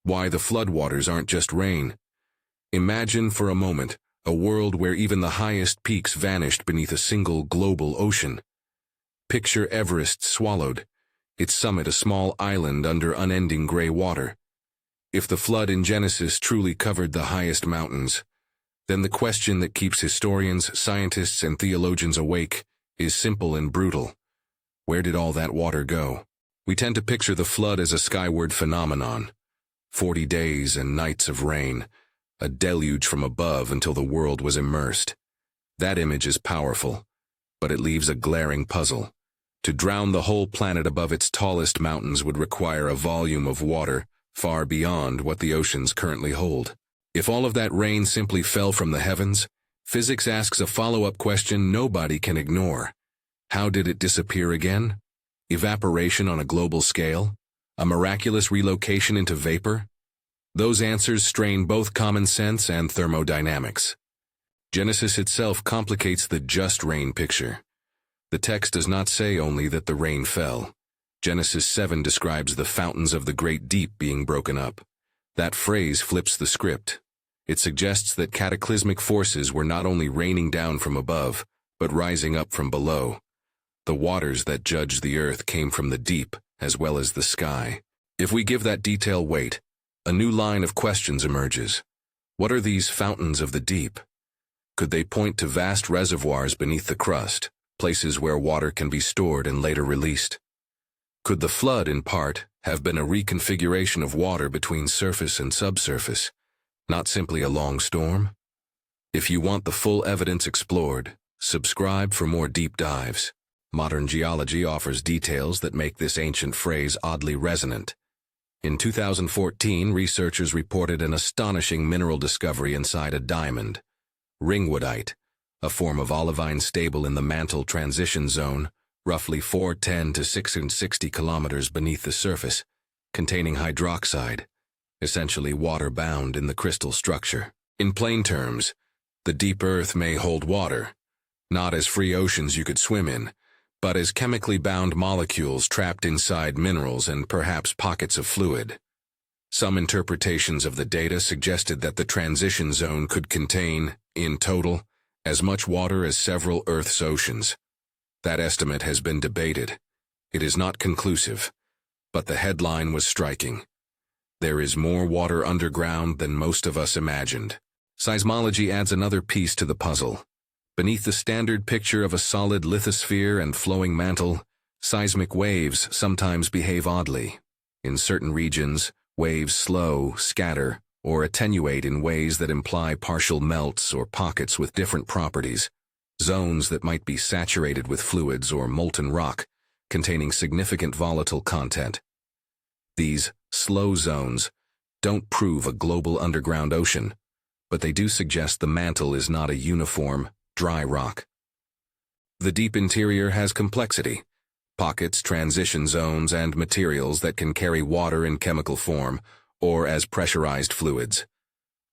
why the floodwaters aren't just rain. Imagine for a moment a world where even the highest peaks vanished beneath a single global ocean. Picture Everest swallowed, its summit a small island under unending gray water. If the flood in Genesis truly covered the highest mountains, then the question that keeps historians, scientists, and theologians awake is simple and brutal. Where did all that water go? We tend to picture the flood as a skyward phenomenon. 40 days and nights of rain, a deluge from above until the world was immersed. That image is powerful, but it leaves a glaring puzzle. To drown the whole planet above its tallest mountains would require a volume of water far beyond what the oceans currently hold. If all of that rain simply fell from the heavens, physics asks a follow-up question nobody can ignore. How did it disappear again? Evaporation on a global scale? A miraculous relocation into vapor? Those answers strain both common sense and thermodynamics. Genesis itself complicates the just rain picture. The text does not say only that the rain fell. Genesis 7 describes the fountains of the great deep being broken up. That phrase flips the script. It suggests that cataclysmic forces were not only raining down from above, but rising up from below. The waters that judged the earth came from the deep, as well as the sky. If we give that detail weight, a new line of questions emerges. What are these fountains of the deep? Could they point to vast reservoirs beneath the crust, places where water can be stored and later released? Could the flood, in part, have been a reconfiguration of water between surface and subsurface, not simply a long storm? If you want the full evidence explored, subscribe for more deep dives. Modern geology offers details that make this ancient phrase oddly resonant. In 2014, researchers reported an astonishing mineral discovery inside a diamond, ringwoodite, a form of olivine stable in the mantle transition zone, roughly 410 to 660 kilometers beneath the surface, containing hydroxide, essentially water-bound in the crystal structure. In plain terms, the deep earth may hold water, not as free oceans you could swim in, but as chemically bound molecules trapped inside minerals and perhaps pockets of fluid. Some interpretations of the data suggested that the transition zone could contain, in total, as much water as several Earth's oceans. That estimate has been debated. It is not conclusive, but the headline was striking. There is more water underground than most of us imagined. Seismology adds another piece to the puzzle. Beneath the standard picture of a solid lithosphere and flowing mantle, seismic waves sometimes behave oddly. In certain regions, waves slow, scatter, or attenuate in ways that imply partial melts or pockets with different properties, zones that might be saturated with fluids or molten rock, containing significant volatile content. These slow zones don't prove a global underground ocean, but they do suggest the mantle is not a uniform, dry rock. The deep interior has complexity, pockets, transition zones, and materials that can carry water in chemical form or as pressurized fluids.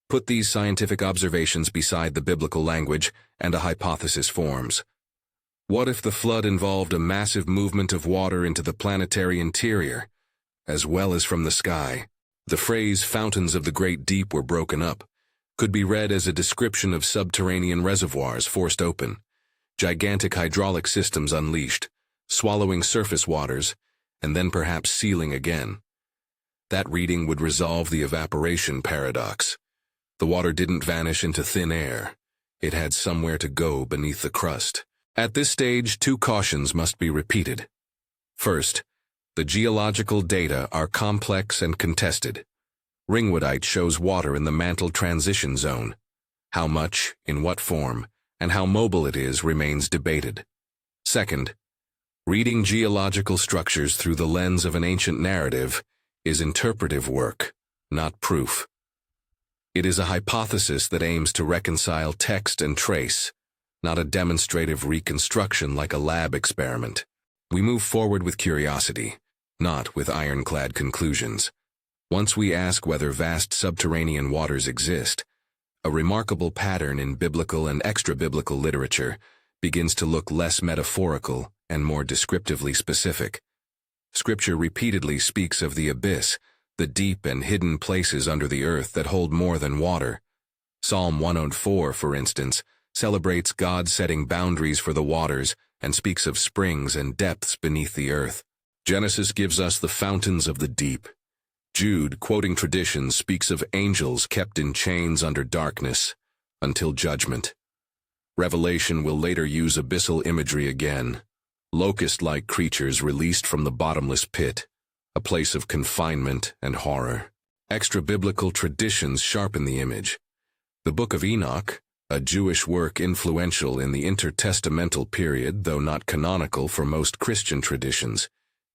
Put these scientific observations beside the biblical language, and a hypothesis forms. What if the flood involved a massive movement of water into the planetary interior, as well as from the sky? The phrase "fountains of the great deep were broken up" could be read as a description of subterranean reservoirs forced open, gigantic hydraulic systems unleashed, swallowing surface waters, and then perhaps sealing again. That reading would resolve the evaporation paradox. The water didn't vanish into thin air. It had somewhere to go beneath the crust. At this stage, two cautions must be repeated. First, the geological data are complex and contested. Ringwoodite shows water in the mantle transition zone. How much, in what form, and how mobile it is remains debated. Second, reading geological structures through the lens of an ancient narrative is interpretive work, not proof. It is a hypothesis that aims to reconcile text and trace, not a demonstrative reconstruction like a lab experiment. We move forward with curiosity, not with ironclad conclusions. Once we ask whether vast subterranean waters exist, a remarkable pattern in biblical and extra-biblical literature begins to look less metaphorical and more descriptively specific. Scripture repeatedly speaks of the abyss, the deep and hidden places under the earth that hold more than water. Psalm 104, for instance, celebrates God setting boundaries for the waters and speaks of springs and depths beneath the earth. Genesis gives us the fountains of the deep. Jude, quoting traditions, speaks of angels kept in chains under darkness until judgment. Revelation will later use abyssal imagery again, locust-like creatures released from the bottomless pit, a place of confinement and horror. Extra-biblical traditions sharpen the image. The Book of Enoch, a Jewish work influential in the intertestamental period, though not canonical for most Christian traditions,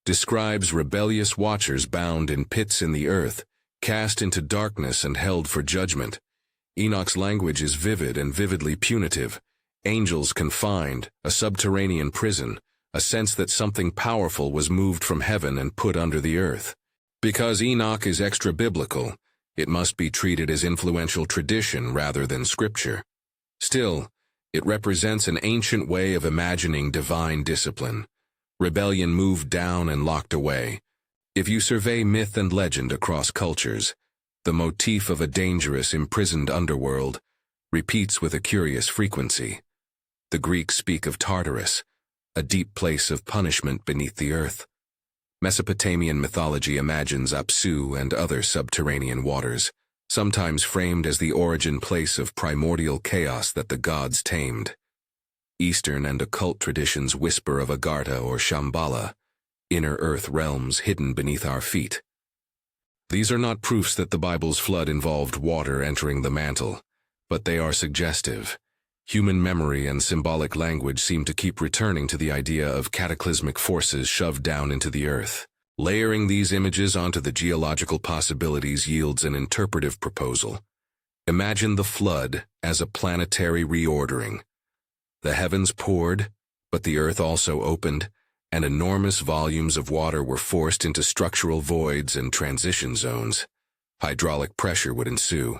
describes rebellious watchers bound in pits in the earth, cast into darkness and held for judgment. Enoch's language is vivid and vividly punitive. Angels confined, a subterranean prison, a sense that something powerful was moved from heaven and put under the earth. Because Enoch is extra-biblical, it must be treated as influential tradition rather than scripture. Still, it represents an ancient way of imagining divine discipline. Rebellion moved down and locked away. If you survey myth and legend across cultures, the motif of a dangerous, imprisoned underworld repeats with a curious frequency. The Greeks speak of Tartarus, a deep place of punishment beneath the earth. Mesopotamian mythology imagines Apsu and other subterranean waters, sometimes framed as the origin place of primordial chaos that the gods tamed. Eastern and occult traditions whisper of Agartha or Shambhala, inner earth realms hidden beneath our feet. These are not proofs that the Bible's flood involved water entering the mantle, but they are suggestive. Human memory and symbolic language seem to keep returning to the idea of cataclysmic forces shoved down into the earth. Layering these images onto the geological possibilities yields an interpretive proposal. Imagine the flood as a planetary reordering. The heavens poured, but the earth also opened, and enormous volumes of water were forced into structural voids and transition zones. Hydraulic pressure would ensue.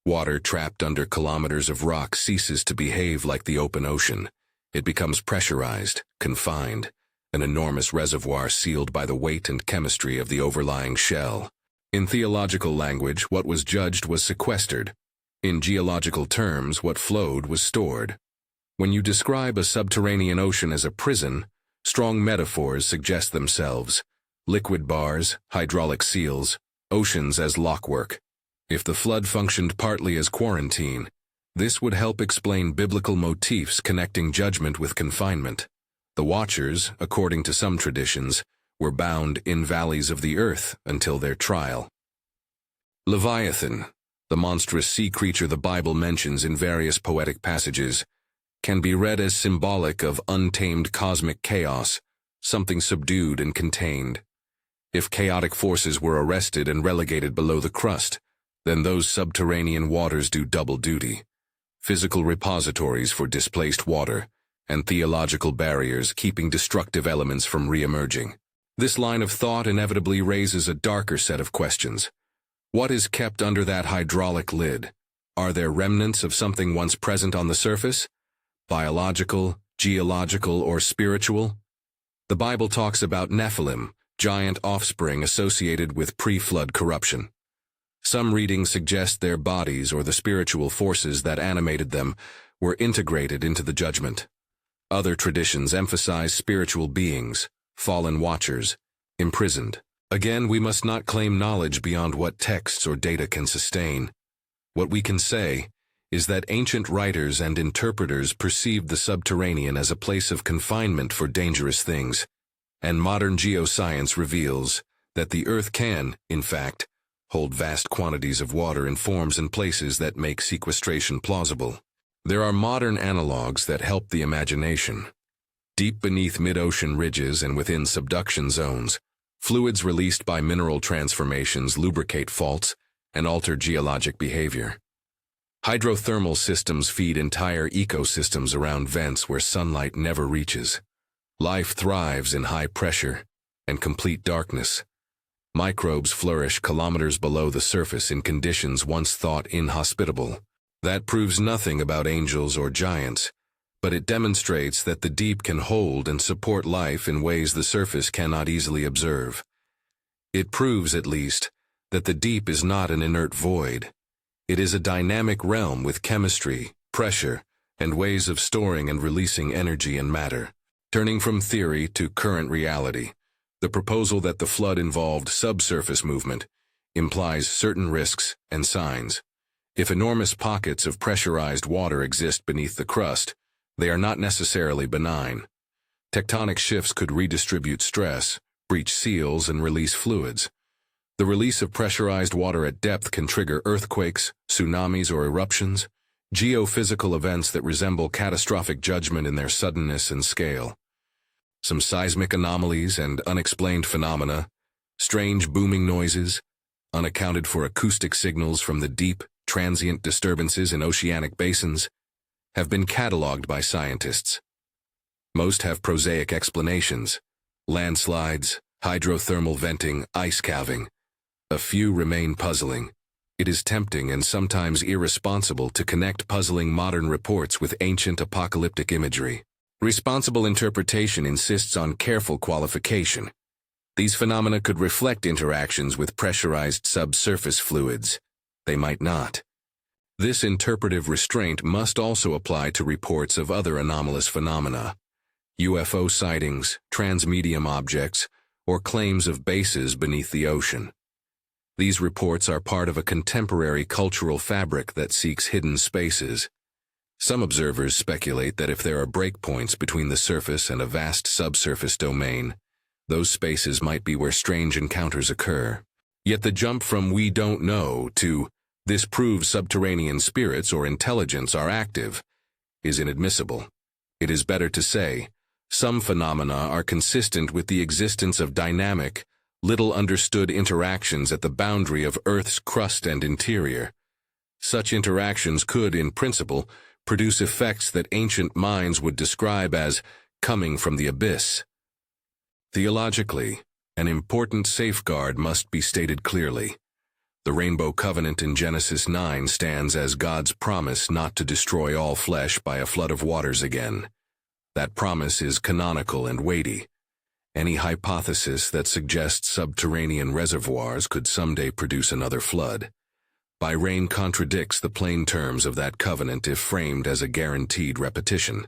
Water trapped under kilometers of rock ceases to behave like the open ocean. It becomes pressurized, confined, an enormous reservoir sealed by the weight and chemistry of the overlying shell. In theological language, what was judged was sequestered. In geological terms, what flowed was stored. When you describe a subterranean ocean as a prison, strong metaphors suggest themselves. Liquid bars, hydraulic seals, oceans as lockwork. If the flood functioned partly as quarantine, this would help explain biblical motifs connecting judgment with confinement. The watchers, according to some traditions, were bound in valleys of the earth until their trial. Leviathan, the monstrous sea creature the Bible mentions in various poetic passages, can be read as symbolic of untamed cosmic chaos, something subdued and contained. If chaotic forces were arrested and relegated below the crust, then those subterranean waters do double duty: physical repositories for displaced water, and theological barriers keeping destructive elements from re-emerging. This line of thought inevitably raises a darker set of questions. What is kept under that hydraulic lid? Are there remnants of something once present on the surface? Biological, geological, or spiritual? The Bible talks about Nephilim, giant offspring associated with pre-flood corruption. Some readings suggest their bodies or the spiritual forces that animated them were integrated into the judgment. Other traditions emphasize spiritual beings, fallen watchers, imprisoned. Again, we must not claim knowledge beyond what texts or data can sustain. What we can say is that ancient writers and interpreters perceived the subterranean as a place of confinement for dangerous things, and modern geoscience reveals that the earth can, in fact, hold vast quantities of water in forms and places that make sequestration plausible. There are modern analogs that help the imagination. Deep beneath mid-ocean ridges and within subduction zones, fluids released by mineral transformations lubricate faults and alter geologic behavior. Hydrothermal systems feed entire ecosystems around vents where sunlight never reaches. Life thrives in high pressure and complete darkness. Microbes flourish kilometers below the surface in conditions once thought inhospitable. That proves nothing about angels or giants, but it demonstrates that the deep can hold and support life in ways the surface cannot easily observe. It proves, at least, that the deep is not an inert void. It is a dynamic realm with chemistry, pressure, and ways of storing and releasing energy and matter. Turning from theory to current reality, the proposal that the flood involved subsurface movement implies certain risks and signs. If enormous pockets of pressurized water exist beneath the crust, they are not necessarily benign. Tectonic shifts could redistribute stress, breach seals, and release fluids. The release of pressurized water at depth can trigger earthquakes, tsunamis, or eruptions, geophysical events that resemble catastrophic judgment in their suddenness and scale. Some seismic anomalies and unexplained phenomena, strange booming noises, unaccounted for acoustic signals from the deep, transient disturbances in oceanic basins, have been catalogued by scientists. Most have prosaic explanations: landslides, hydrothermal venting, ice calving. A few remain puzzling. It is tempting and sometimes irresponsible to connect puzzling modern reports with ancient apocalyptic imagery. Responsible interpretation insists on careful qualification. These phenomena could reflect interactions with pressurized subsurface fluids. They might not. This interpretive restraint must also apply to reports of other anomalous phenomena: UFO sightings, transmedium objects, or claims of bases beneath the ocean. These reports are part of a contemporary cultural fabric that seeks hidden spaces. Some observers speculate that if there are breakpoints between the surface and a vast subsurface domain, those spaces might be where strange encounters occur. Yet the jump from "we don't know" to "this proves subterranean spirits or intelligence are active" is inadmissible. It is better to say, some phenomena are consistent with the existence of dynamic, little understood interactions at the boundary of Earth's crust and interior. Such interactions could, in principle, produce effects that ancient minds would describe as coming from the abyss. Theologically, an important safeguard must be stated clearly. The Rainbow Covenant in Genesis 9 stands as God's promise not to destroy all flesh by a flood of waters again. That promise is canonical and weighty. Any hypothesis that suggests subterranean reservoirs could someday produce another flood by rain contradicts the plain terms of that covenant if framed as a guaranteed repetition.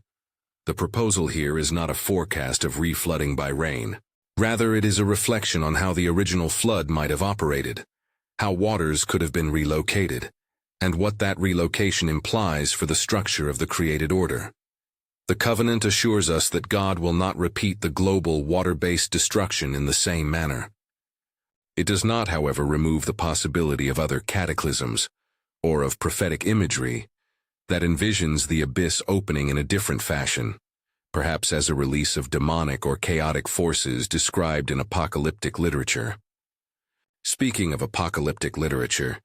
The proposal here is not a forecast of reflooding by rain. Rather, it is a reflection on how the original flood might have operated, how waters could have been relocated, and what that relocation implies for the structure of the created order. The covenant assures us that God will not repeat the global water-based destruction in the same manner. It does not, however, remove the possibility of other cataclysms, or of prophetic imagery that envisions the abyss opening in a different fashion, perhaps as a release of demonic or chaotic forces described in apocalyptic literature. Speaking of apocalyptic literature,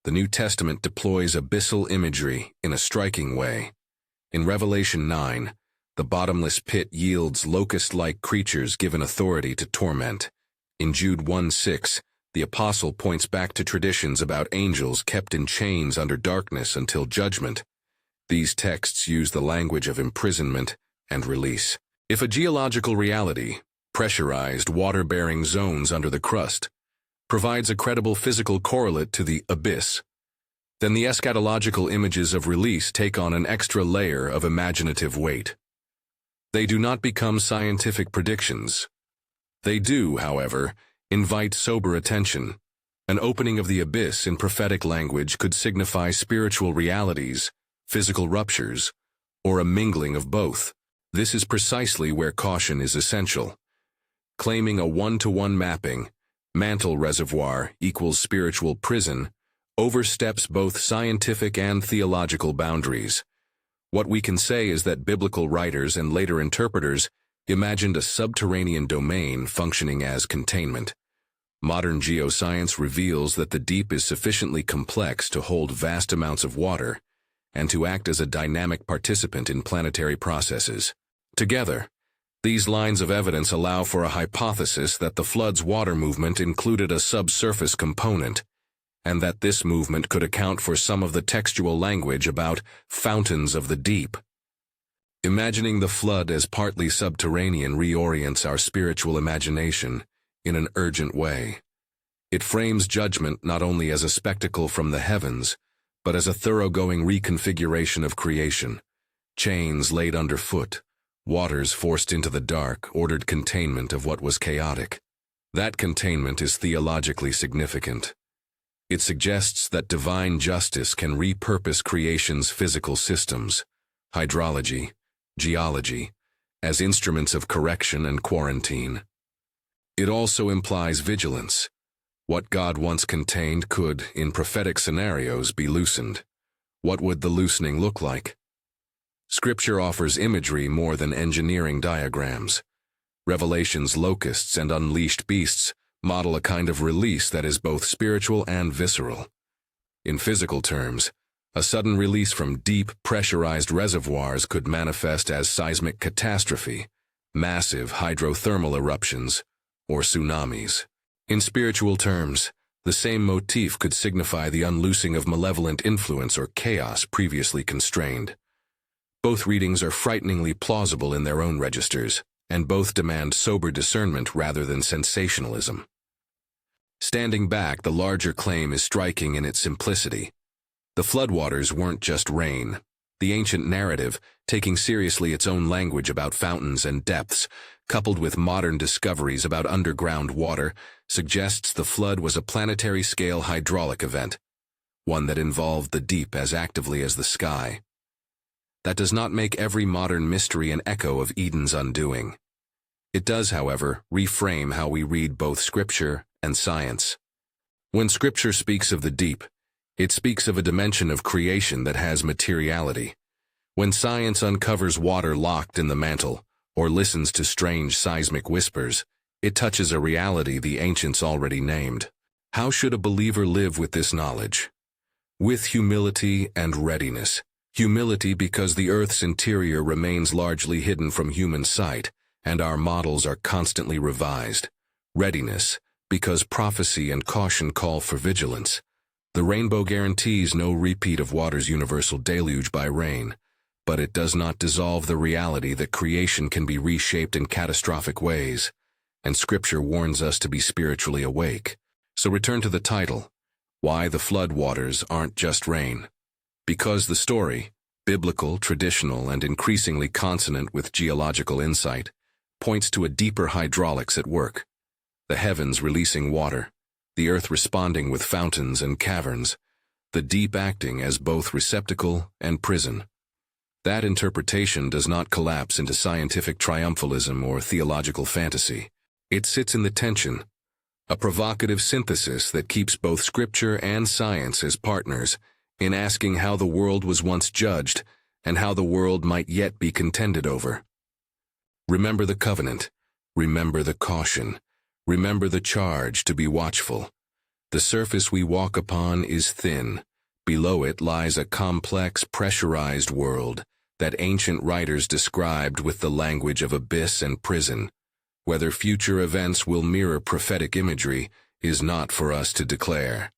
the New Testament deploys abyssal imagery in a striking way. In Revelation 9, the bottomless pit yields locust-like creatures given authority to torment. In Jude 1:6, the apostle points back to traditions about angels kept in chains under darkness until judgment. These texts use the language of imprisonment and release. If a geological reality, pressurized, water-bearing zones under the crust, provides a credible physical correlate to the abyss, then the eschatological images of release take on an extra layer of imaginative weight. They do not become scientific predictions. They do, however, invite sober attention. An opening of the abyss in prophetic language could signify spiritual realities, physical ruptures, or a mingling of both. This is precisely where caution is essential. Claiming a one-to-one mapping, mantle reservoir equals spiritual prison, oversteps both scientific and theological boundaries. What we can say is that biblical writers and later interpreters imagined a subterranean domain functioning as containment. Modern geoscience reveals that the deep is sufficiently complex to hold vast amounts of water and to act as a dynamic participant in planetary processes. Together, these lines of evidence allow for a hypothesis that the flood's water movement included a subsurface component, and that this movement could account for some of the textual language about fountains of the deep. Imagining the flood as partly subterranean reorients our spiritual imagination in an urgent way. It frames judgment not only as a spectacle from the heavens, but as a thoroughgoing reconfiguration of creation. Chains laid underfoot, waters forced into the dark, ordered containment of what was chaotic. That containment is theologically significant. It suggests that divine justice can repurpose creation's physical systems, hydrology, geology, as instruments of correction and quarantine. It also implies vigilance. What God once contained could, in prophetic scenarios, be loosened. What would the loosening look like? Scripture offers imagery more than engineering diagrams. Revelation's locusts and unleashed beasts model a kind of release that is both spiritual and visceral. In physical terms, a sudden release from deep, pressurized reservoirs could manifest as seismic catastrophe, massive hydrothermal eruptions, or tsunamis. In spiritual terms, the same motif could signify the unloosing of malevolent influence or chaos previously constrained. Both readings are frighteningly plausible in their own registers, and both demand sober discernment rather than sensationalism. Standing back, the larger claim is striking in its simplicity. The floodwaters weren't just rain. The ancient narrative, taking seriously its own language about fountains and depths, coupled with modern discoveries about underground water, suggests the flood was a planetary-scale hydraulic event, one that involved the deep as actively as the sky. That does not make every modern mystery an echo of Eden's undoing. It does, however, reframe how we read both Scripture and science. When Scripture speaks of the deep, it speaks of a dimension of creation that has materiality. When science uncovers water locked in the mantle, or listens to strange seismic whispers, it touches a reality the ancients already named. How should a believer live with this knowledge? With humility and readiness. Humility because the Earth's interior remains largely hidden from human sight, and our models are constantly revised. Readiness because prophecy and caution call for vigilance. The rainbow guarantees no repeat of water's universal deluge by rain, but it does not dissolve the reality that creation can be reshaped in catastrophic ways, and Scripture warns us to be spiritually awake. So return to the title, Why the Flood Waters Aren't Just Rain. Because the story, biblical, traditional, and increasingly consonant with geological insight, points to a deeper hydraulics at work. The heavens releasing water, the earth responding with fountains and caverns, the deep acting as both receptacle and prison. That interpretation does not collapse into scientific triumphalism or theological fantasy. It sits in the tension, a provocative synthesis that keeps both Scripture and science as partners in asking how the world was once judged and how the world might yet be contended over. Remember the covenant, remember the caution, remember the charge to be watchful. The surface we walk upon is thin. Below it lies a complex, pressurized world that ancient writers described with the language of abyss and prison. Whether future events will mirror prophetic imagery is not for us to declare.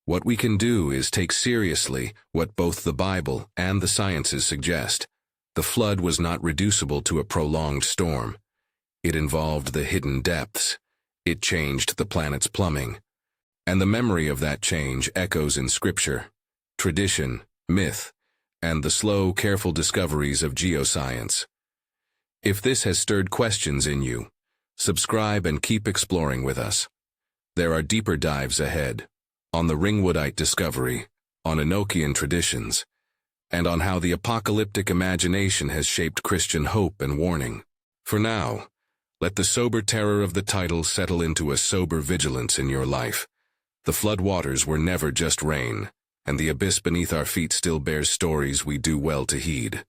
What we can do is take seriously what both the Bible and the sciences suggest. The flood was not reducible to a prolonged storm. It involved the hidden depths. It changed the planet's plumbing. And the memory of that change echoes in Scripture, tradition, myth, and the slow, careful discoveries of geoscience. If this has stirred questions in you, subscribe and keep exploring with us. There are deeper dives ahead, on the Ringwoodite discovery, on Enochian traditions, and on how the apocalyptic imagination has shaped Christian hope and warning. For now, let the sober terror of the title settle into a sober vigilance in your life. The flood waters were never just rain, and the abyss beneath our feet still bears stories we do well to heed.